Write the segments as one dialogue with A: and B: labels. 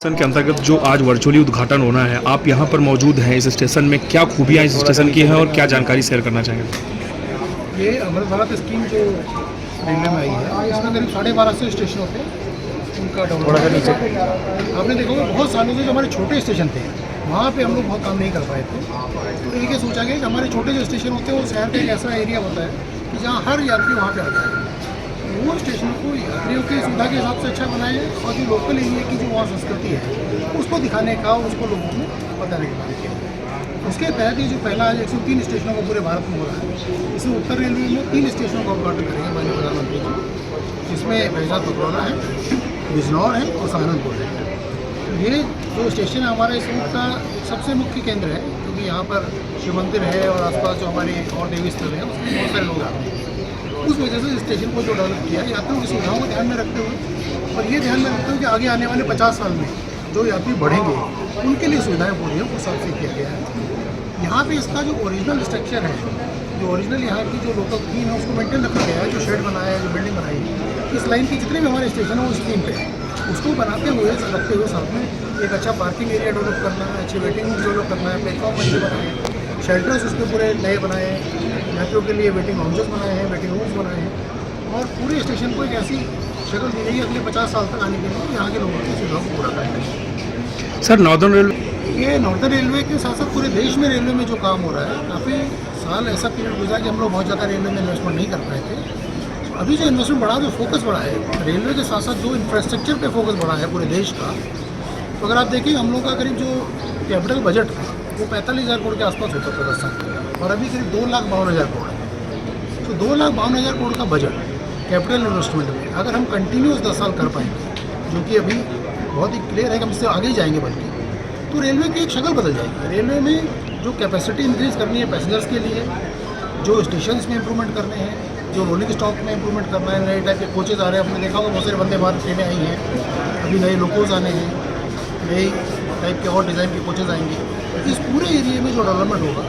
A: Station के अंतर्गत जो आज वर्चुअली उद्घाटन होना है, आप यहाँ पर मौजूद हैं इस स्टेशन में, क्या खूबियाँ इस स्टेशन की हैं और क्या जानकारी शेयर करना चाहेंगे?
B: ये अमृत भारत स्कीम जो रेलवे में आई है, इसमें करीब 1250 स्टेशन होते हैं, उनका डेवलपमेंट। आपने देखा होगा बहुत सालों से जो हमारे छोटे स्टेशन थे वहाँ पे हम लोग बहुत काम नहीं कर पाए थे, तो एक ही सोचा गया कि हमारे छोटे जो स्टेशन होते हैं वो शहर का एक ऐसा एरिया होता है कि जहाँ हर यात्री वहाँ पे आता है, वो स्टेशन को यात्रियों की सुविधा के हिसाब से अच्छा बनाए और जो लोकल एरिया की जो वहाँ संस्कृति है उसको दिखाने का, उसको लोगों को बताने का काम किया। उसके तहत ये जो पहला आज 103 स्टेशनों को पूरे भारत में हो रहा है, इसमें उत्तर रेलवे में 3 स्टेशनों का उद्घाटन करेंगे माननीय प्रधानमंत्री जी, जिसमें फैजाद पकरौना है, बिजनौर है और सहारनपुर है। ये जो स्टेशन है हमारा इस रूट का सबसे मुख्य केंद्र है, क्योंकि यहाँ पर शिव मंदिर है और आसपास जो हमारे और देवी स्थल है उसमें बहुत सारे लोग आते हैं। उस वजह से इस स्टेशन को जो डेवलप किया है यात्रियों की सुविधाओं को ध्यान में रखते हुए और ये ध्यान में रखते हुए कि आगे आने वाले 50 साल में जो यात्री बढ़ेंगे उनके लिए सुविधाएं पूरी हैं, उस हिसाब से किया गया है। यहाँ पे इसका जो ओरिजिनल स्ट्रक्चर है, जो ओरिजिनल यहाँ की जो लोकल थीम है उसको मेंटेन रखा गया है, जो शेड बनाया है, जो बिल्डिंग बनाई है, इस लाइन के जितने भी हमारे स्टेशन हैं उस थीम पे उसको बनाते हुए रखते हुए साथ में एक अच्छा पार्किंग एरिया डेवलप करना है, अच्छी वेटिंग रूम डेवलप करना है, प्लेटफॉर्म अच्छे बनाए, शेल्टर्स उसके पूरे नए बनाए हैं, यात्रियों के लिए वेटिंग हाउसेस बनाए हैं, वेटिंग रूम्स बनाए हैं और पूरे स्टेशन को एक ऐसी शक्ल दी गई है अगले 50 साल तक आने के लिए यहाँ के लोगों की सुविधाओं को पूरा करना है।
A: सर, नॉर्दर्न रेलवे,
B: ये नॉर्दर्न रेलवे के साथ साथ पूरे देश में रेलवे में जो काम हो रहा है, काफ़ी साल ऐसा पीरियड गुजरा कि हम लोग बहुत ज़्यादा रेलवे में इन्वेस्टमेंट नहीं कर पाए थे। अभी जो इन्वेस्टमेंट बढ़ा, जो फोकस बढ़ा है रेलवे के साथ साथ जो इंफ्रास्ट्रक्चर पे फोकस बढ़ा है पूरे देश का, तो अगर आप देखिए हम लोग का करीब जो कैपिटल बजट था वो 45,000 करोड़ के आसपास होता था 10 साल और अभी करीब 2,52,000 करोड़ है। तो 2,52,000 करोड़ का बजट कैपिटल इन्वेस्टमेंट में अगर हम कंटिन्यूस 10 साल कर पाएंगे, जो कि अभी बहुत ही क्लियर है कि हम इससे आगे ही जाएंगे, बल्कि तो रेलवे की एक शक्ल बदल जाएगी। रेलवे में जो कैपेसिटी इंक्रीज़ करनी है पैसेंजर्स के लिए, जो स्टेशन में इंप्रूवमेंट करने हैं, जो रोलिंग स्टॉक में इंप्रूवमेंट करना है, नए टाइप के कोचेज आ रहे हैं, आपने देखा होगा बहुत सारे वंदे भारत ट्रेनें आई हैं, अभी नए लोकोज आने हैं, नई टाइप के और डिज़ाइन के कोचेज आएंगे। इस पूरे एरिया में जो डेवलपमेंट होगा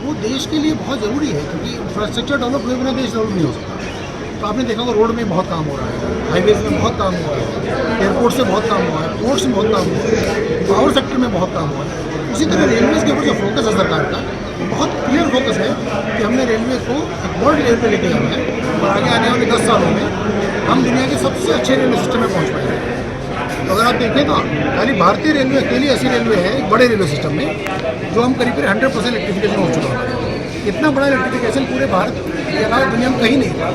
B: वो देश के लिए बहुत ज़रूरी है, क्योंकि इंफ्रास्ट्रक्चर डेवलप हुए बिना देश डेवलप नहीं हो सकता। तो आपने देखा होगा रोड में बहुत काम हो रहा है, हाईवेज में बहुत काम हुआ है, एयरपोर्ट से बहुत काम हुआ है, पोर्ट्स में बहुत काम हुआ है, पावर सेक्टर में बहुत काम हुआ है। उसी तरह रेलवेज़ के ऊपर जो फोकस है सरकार का, बहुत क्लियर फोकस है कि हमने रेलवे को एक वर्ल्ड लेवल पर लेके जाना है और आगे आने वाले 10 सालों में हम दुनिया के सबसे अच्छे रेलवे सिस्टम में पहुँच पाएंगे। तो अगर आप देखें तो खाली भारतीय रेलवे अकेली ऐसी रेलवे है एक बड़े रेलवे सिस्टम में जो हम करीब 100% इलेक्ट्रिफिकेशन हो चुका है। इतना बड़ा इलेक्ट्रिफिकेशन पूरे भारत के अलावा दुनिया में कहीं नहीं था।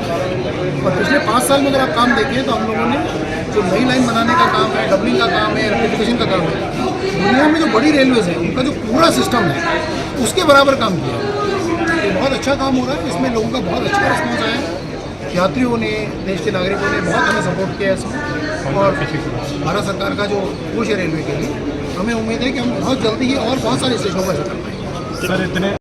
B: और पिछले 5 साल में अगर आप काम देखें तो हम लोगों ने जो नई लाइन बनाने का काम है, डबलिंग का काम है, इलेक्ट्रिफिकेशन का काम है, दुनिया में जो बड़ी रेलवेज है उनका जो पूरा सिस्टम है उसके बराबर काम किया है। ये बहुत अच्छा काम हो रहा है, इसमें लोगों का बहुत अच्छा रिस्पॉन्स आया है, यात्रियों ने, देश के नागरिकों ने बहुत हमें सपोर्ट किया है इसमें। और भारत सरकार का जो कोश है रेलवे के लिए, हमें उम्मीद है कि हम बहुत जल्दी ही और बहुत सारे स्टेशनों पर कर पाएंगे।
A: सर, इतने